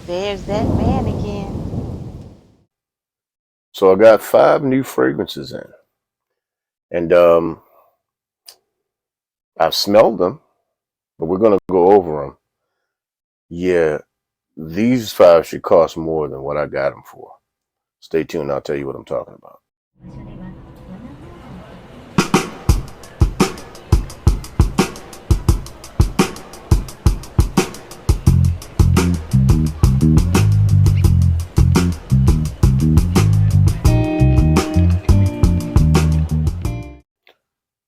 There's that man again. So I got 5 new fragrances in, and I've smelled them, but we're gonna go over them. Yeah, these 5 should cost more than what I got them for. Stay tuned. I'll tell you what I'm talking about.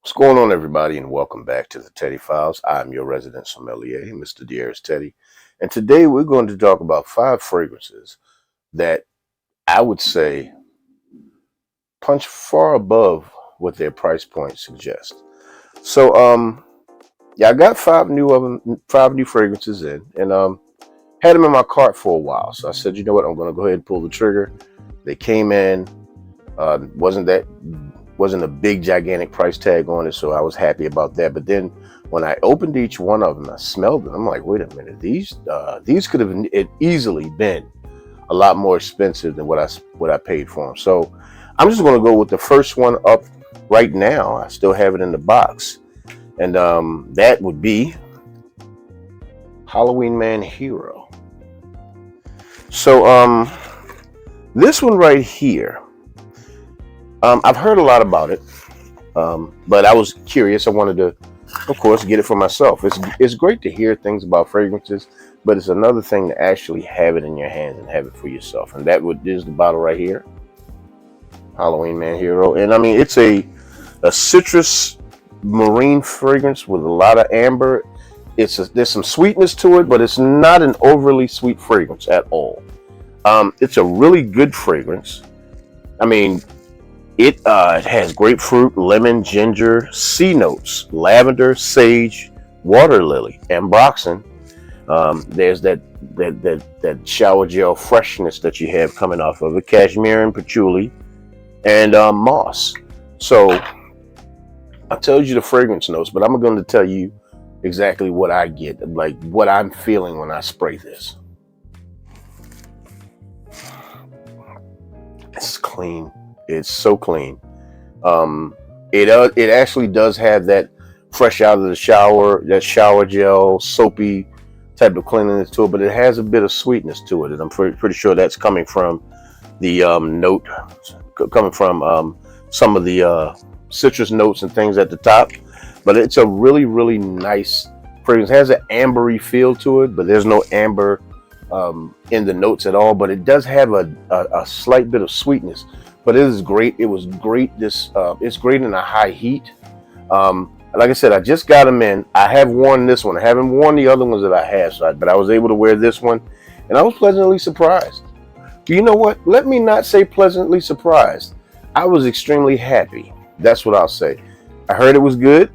What's going on, everybody, and welcome back to the Teddy Files. I'm your resident sommelier, Mr. Dearest Teddy, and today we're going to talk about 5 fragrances that I would say punch far above what their price point suggests. So, yeah, I got 5 new fragrances in, and had them in my cart for a while. So I said, you know what, I'm going to go ahead and pull the trigger. They came in. Wasn't a big gigantic price tag on it, so I was happy about that. But then when I opened each one of them, I smelled them. I'm like, wait a minute, these could have easily been a lot more expensive than what I paid for them. So I'm just going to go with the first one up right now. I still have it in the box, and that would be Halloween Man Hero. So this one right here, I've heard a lot about it, but I was curious. I wanted to, of course, get it for myself. It's great to hear things about fragrances, but it's another thing to actually have it in your hands and have it for yourself. And is the bottle right here, Halloween Man Hero. And I mean, it's a citrus marine fragrance with a lot of amber. There's some sweetness to it, but it's not an overly sweet fragrance at all. It's a really good fragrance. I mean, it has grapefruit, lemon, ginger, sea notes, lavender, sage, water lily, ambroxan. There's that shower gel freshness that you have coming off of it, cashmere and patchouli, and moss. So I told you the fragrance notes, but I'm going to tell you exactly what I get, like what I'm feeling when I spray this. It's clean. It's so clean. It actually does have that fresh out of the shower, that shower gel, soapy type of cleanliness to it, but it has a bit of sweetness to it, and I'm pretty sure that's coming from the note, coming from some of the citrus notes and things at the top. But it's a really, really nice fragrance. It has an ambery feel to it, but there's no amber in the notes at all. But it does have a slight bit of sweetness. But it is great. It was great. It's great in a high heat. Like I said, I just got them in. I have worn this one. I haven't worn the other ones that I have, but I was able to wear this one, and I was pleasantly surprised. You know what? Let me not say pleasantly surprised. I was extremely happy. That's what I'll say. I heard it was good,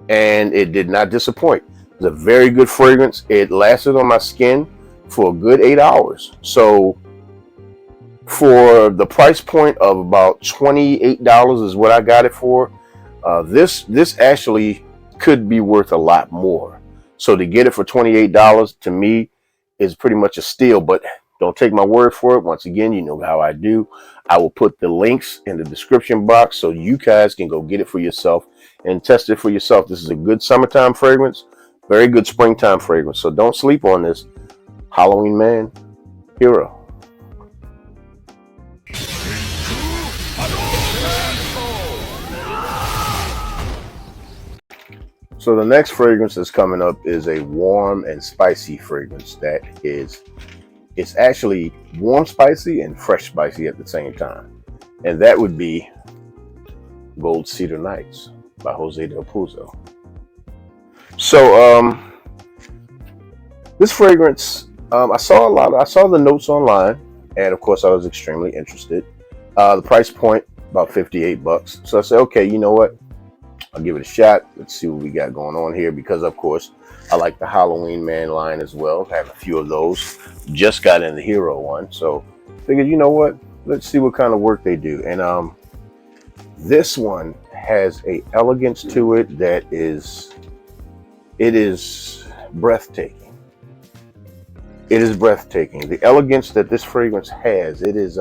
and it did not disappoint. It's a very good fragrance. It lasted on my skin for a good 8 hours. So for the price point of about $28 is what I got it for. This actually could be worth a lot more. So to get it for $28 to me is pretty much a steal. But don't take my word for it. Once again, you know how I do. I will put the links in the description box so you guys can go get it for yourself and test it for yourself. This is a good summertime fragrance, very good springtime fragrance. So don't sleep on this Halloween Man Hero. So the next fragrance that's coming up is a warm and spicy fragrance it's actually warm spicy and fresh spicy at the same time. And that would be Gold Cedar Nights by Jose Del Puzo. So this fragrance, I saw the notes online, and of course I was extremely interested. The price point about $58. So I said, okay, you know what? I'll give it a shot. Let's see what we got going on here, because of course I like the Halloween Man line as well. I have a few of those. Just got in the Hero one, so figured, you know what? Let's see what kind of work they do. And this one has a elegance to it that is breathtaking. It is breathtaking. The elegance that this fragrance has, it is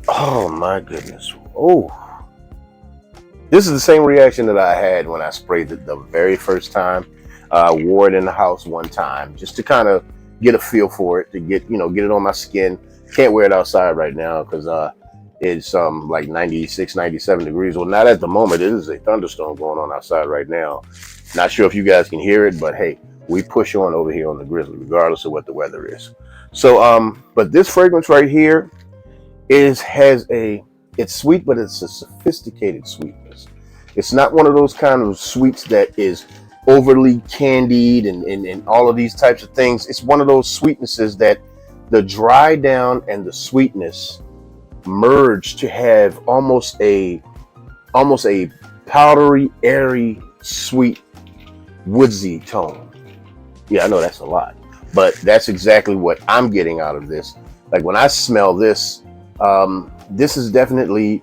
oh my goodness. Oh, this is the same reaction that I had when I sprayed it the very first time. I wore it in the house one time just to kind of get a feel for it, to get it on my skin. Can't wear it outside right now because it's like 96, 97 degrees. Well, not at the moment. It is a thunderstorm going on outside right now. Not sure if you guys can hear it, but hey, we push on over here on the Grizzly, regardless of what the weather is. So, but this fragrance right here it's sweet, but it's a sophisticated sweetness. It's not one of those kind of sweets that is overly candied and all of these types of things. It's one of those sweetnesses that the dry down and the sweetness merge to have almost a powdery, airy, sweet, woodsy tone. Yeah, I know that's a lot, but that's exactly what I'm getting out of this. Like when I smell this, this is definitely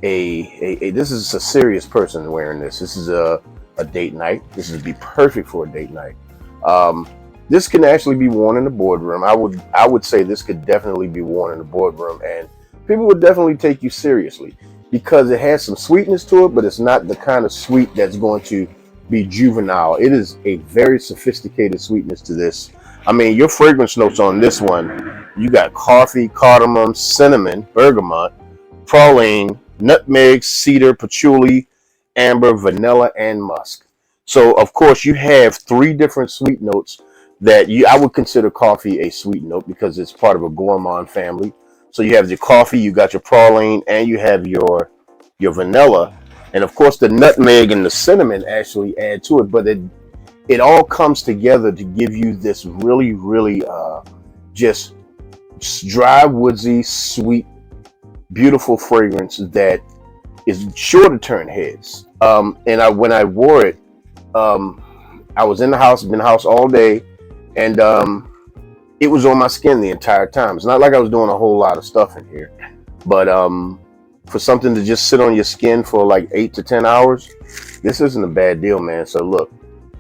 this is a serious person wearing this. This is a date night. This would be perfect for a date night. This can actually be worn in the boardroom. I would say this could definitely be worn in the boardroom, and people would definitely take you seriously because it has some sweetness to it, but it's not the kind of sweet that's going to be juvenile. It is a very sophisticated sweetness to this. I mean, your fragrance notes on this one, you got coffee, cardamom, cinnamon, bergamot, praline, nutmeg, cedar, patchouli, amber, vanilla, and musk. So, of course, you have 3 different sweet notes that I would consider coffee a sweet note because it's part of a gourmand family. So you have your coffee, you got your praline, and you have your vanilla. And, of course, the nutmeg and the cinnamon actually add to it, but it all comes together to give you this really, really just dry, woodsy, sweet, beautiful fragrance that is sure to turn heads. And when I wore it, I was in the house, been in the house all day, and it was on my skin the entire time. It's not like I was doing a whole lot of stuff in here, but for something to just sit on your skin for like 8 to 10 hours, this isn't a bad deal, man. So look,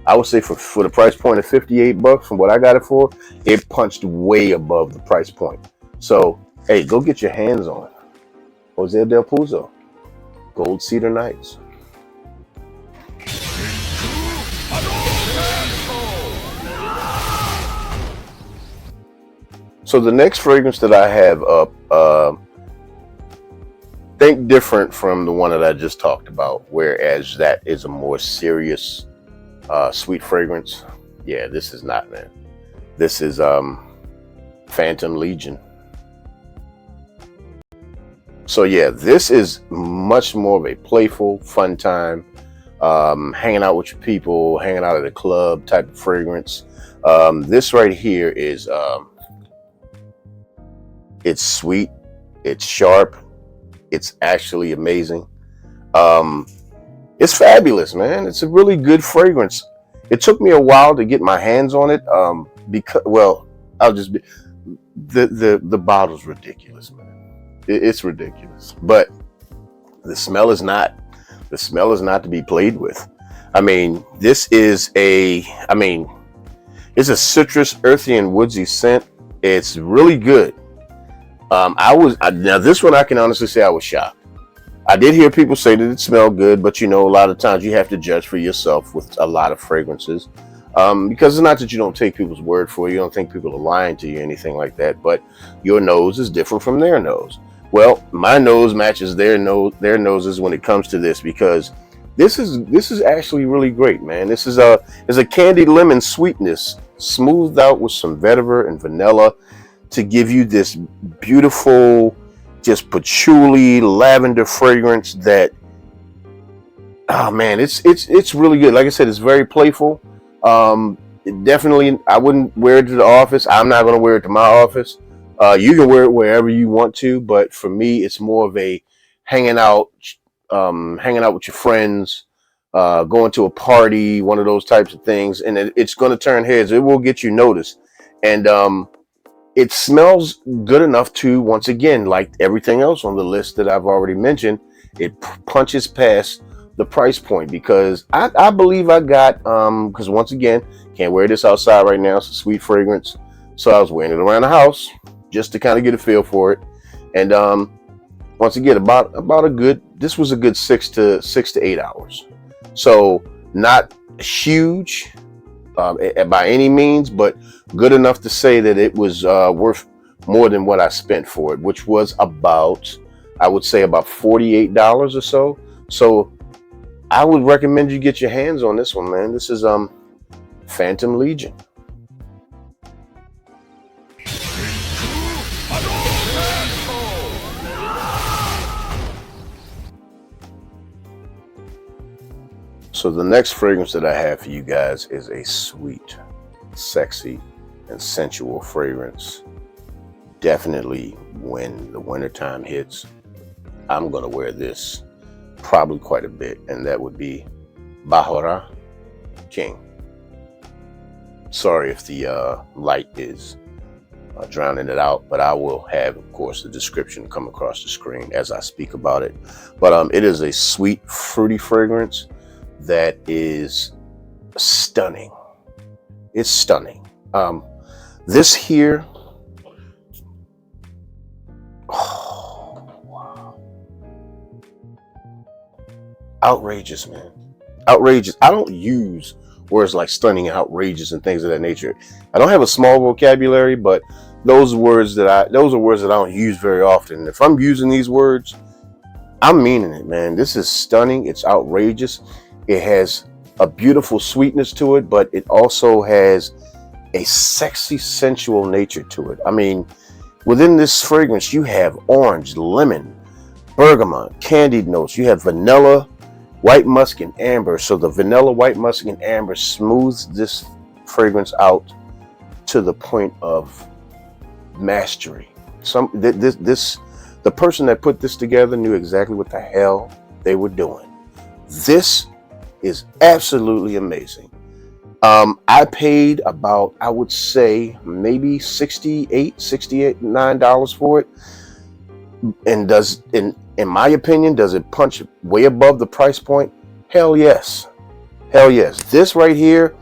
I would say for the price point of $58 from what I got it for, it punched way above the price point. So, hey, go get your hands on it. Jose Del Puzo, Gold Cedar Nights. So the next fragrance that I have up, think different from the one that I just talked about, whereas that is a more serious sweet fragrance. Yeah, this is not, man. This is Phantom Legion. So yeah, this is much more of a playful, fun time, hanging out with your people, hanging out at a club type of fragrance. This right here is it's sweet, it's sharp, it's actually amazing. It's fabulous, man. It's a really good fragrance. It took me a while to get my hands on it because, well, I'll just be the bottle's ridiculous, man. It's ridiculous, but the smell is not. The smell is not to be played with. I mean, this is it's a citrus, earthy, and woodsy scent. It's really good. Now this one I can honestly say I was shocked. I did hear people say that it smelled good, but a lot of times you have to judge for yourself with a lot of fragrances. Because it's not that you don't take people's word for it. You don't think people are lying to you or anything like that, but your nose is different from their nose. Well, my nose matches their noses when it comes to this, because this is actually really great, man. This is a candied lemon sweetness smoothed out with some vetiver and vanilla to give you this beautiful, just patchouli lavender fragrance that, oh man, it's really good. Like I said, it's very playful. Definitely, I wouldn't wear it to the office. I'm not going to wear it to my office. You can wear it wherever you want to, but for me, it's more of a hanging out with your friends, going to a party, one of those types of things, and it's going to turn heads. It will get you noticed, and it smells good enough to, once again, like everything else on the list that I've already mentioned, it punches past the price point, because I believe I got because once again, can't wear this outside right now. It's a sweet fragrance, so I was wearing it around the house just to kind of get a feel for it. And once again, about a good, this was a good 6 to 8 hours. So not huge by any means, but good enough to say that it was worth more than what I spent for it, which was about, I would say, about $48 or so. So I would recommend you get your hands on this one, man. This is Phantom Legion. So the next fragrance that I have for you guys is a sweet, sexy, and sensual fragrance. Definitely when the wintertime hits, I'm gonna wear this probably quite a bit, and that would be Bharara King. Sorry if the light is drowning it out, but I will have, of course, the description come across the screen as I speak about it. But it is a sweet, fruity fragrance that is stunning. It's stunning. This here, oh wow, outrageous, man, outrageous. I don't use words like stunning and outrageous and things of that nature. I don't have a small vocabulary, but those are words that I don't use very often. If I'm using these words, I'm meaning it, man. This is stunning. It's outrageous. It has a beautiful sweetness to it, but it also has a sexy, sensual nature to it. I mean, within this fragrance, you have orange, lemon, bergamot, candied notes. You have vanilla, white musk, and amber. So the vanilla, white musk, and amber smooths this fragrance out to the point of mastery. The person that put this together knew exactly what the hell they were doing. This is absolutely amazing. I paid about, I would say, maybe $69 for it. And in my opinion, does it punch way above the price point? Hell yes. Hell yes. This right here,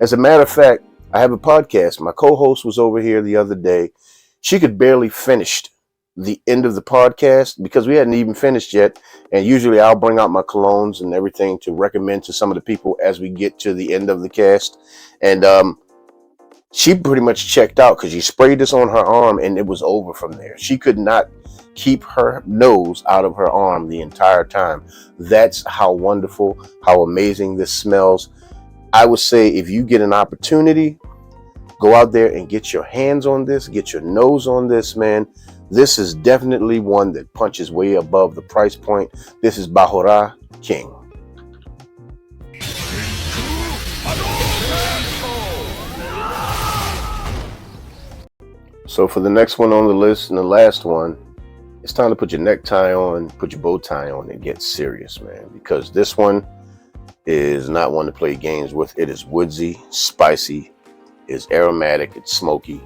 as a matter of fact, I have a podcast. My co-host was over here the other day. She could barely finish the end of the podcast because we hadn't even finished yet. And usually I'll bring out my colognes and everything to recommend to some of the people as we get to the end of the cast. And she pretty much checked out because she sprayed this on her arm and it was over from there. She could not keep her nose out of her arm the entire time. That's how wonderful, how amazing this smells. I would say if you get an opportunity, go out there and get your hands on this, get your nose on this, man. This is definitely one that punches way above the price point. This is Balara King. So for the next one on the list and the last one, it's time to put your necktie on, put your bow tie on, and get serious, man. Because this one is not one to play games with. It is woodsy, spicy, it's aromatic, it's smoky.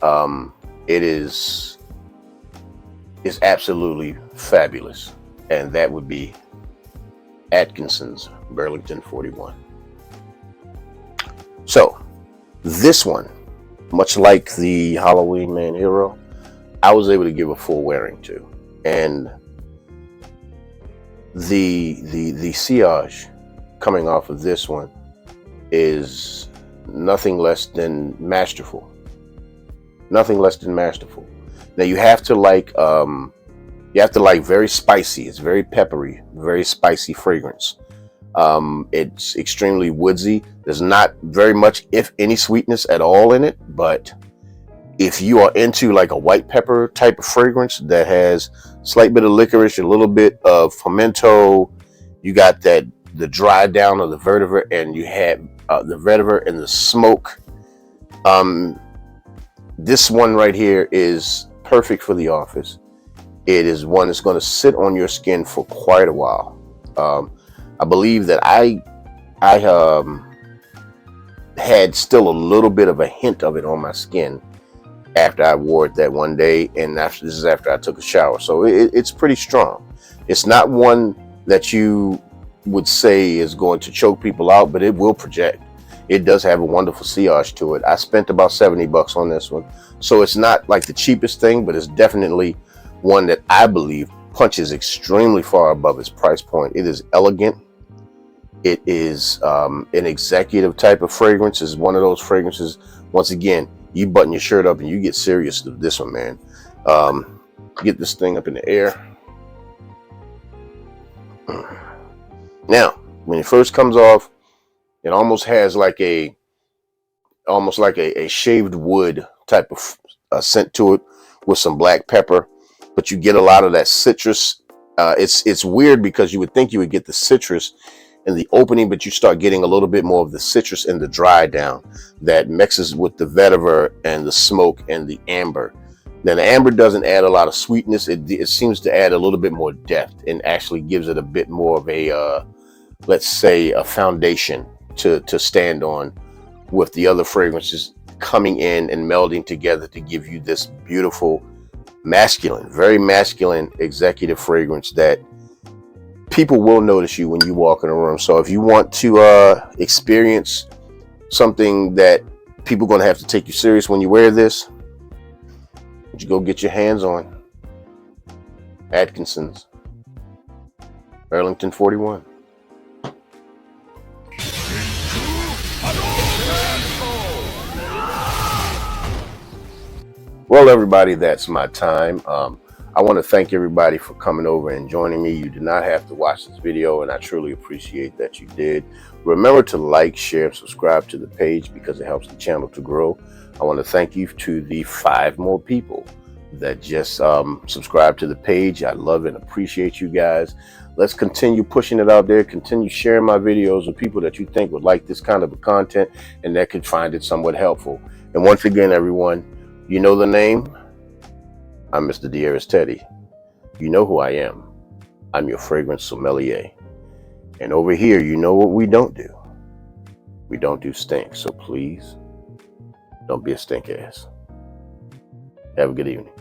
It is absolutely fabulous. And that would be Atkinson's Burlington 41. So this one, much like the Halloween Man Hero, I was able to give a full wearing to. And the sillage coming off of this one is nothing less than masterful. Nothing less than masterful. Now you have to like very spicy. It's very peppery, very spicy fragrance. It's extremely woodsy. There's not very much, if any, sweetness at all in it. But if you are into like a white pepper type of fragrance that has a slight bit of licorice, a little bit of pimento, you got the dry down of the vetiver, and you have the vetiver and the smoke. This one right here is perfect for the office. It is one that's going to sit on your skin for quite a while. I believe that I had still a little bit of a hint of it on my skin after I wore it that one day, and this is after I took a shower. So it's pretty strong. It's not one that you would say is going to choke people out, but it will project. It does have a wonderful sillage to it. I spent about $70 on this one. So it's not like the cheapest thing, but it's definitely one that I believe punches extremely far above its price point. It is elegant. It is an executive type of fragrance. It's one of those fragrances, once again, you button your shirt up and you get serious with this one, man. Get this thing up in the air. Now, when it first comes off, it almost has like a shaved wood type of scent to it with some black pepper, but you get a lot of that citrus. It's weird because you would think you would get the citrus in the opening, but you start getting a little bit more of the citrus in the dry down that mixes with the vetiver and the smoke and the amber. Now, the amber doesn't add a lot of sweetness. It seems to add a little bit more depth and actually gives it a bit more of a, let's say, a foundation to stand on, with the other fragrances coming in and melding together to give you this beautiful, masculine, very masculine executive fragrance that people will notice you when you walk in a room. So if you want to experience something that people are going to have to take you serious when you wear this, you go get your hands on Atkinson's Burlington 41. Well, everybody, that's my time. I want to thank everybody for coming over and joining me. You did not have to watch this video, and I truly appreciate that you did. Remember to like, share, and subscribe to the page because it helps the channel to grow. I want to thank you to the 5 more people that just subscribe to the page. I love and appreciate you guys. Let's continue pushing it out there. Continue sharing my videos with people that you think would like this kind of a content and that could find it somewhat helpful. And once again, everyone, you know the name. I'm Mr. Dearest Teddy. You know who I am. I'm your fragrance sommelier. And over here, you know what we don't do. We don't do stink. So please, don't be a stink ass. Have a good evening.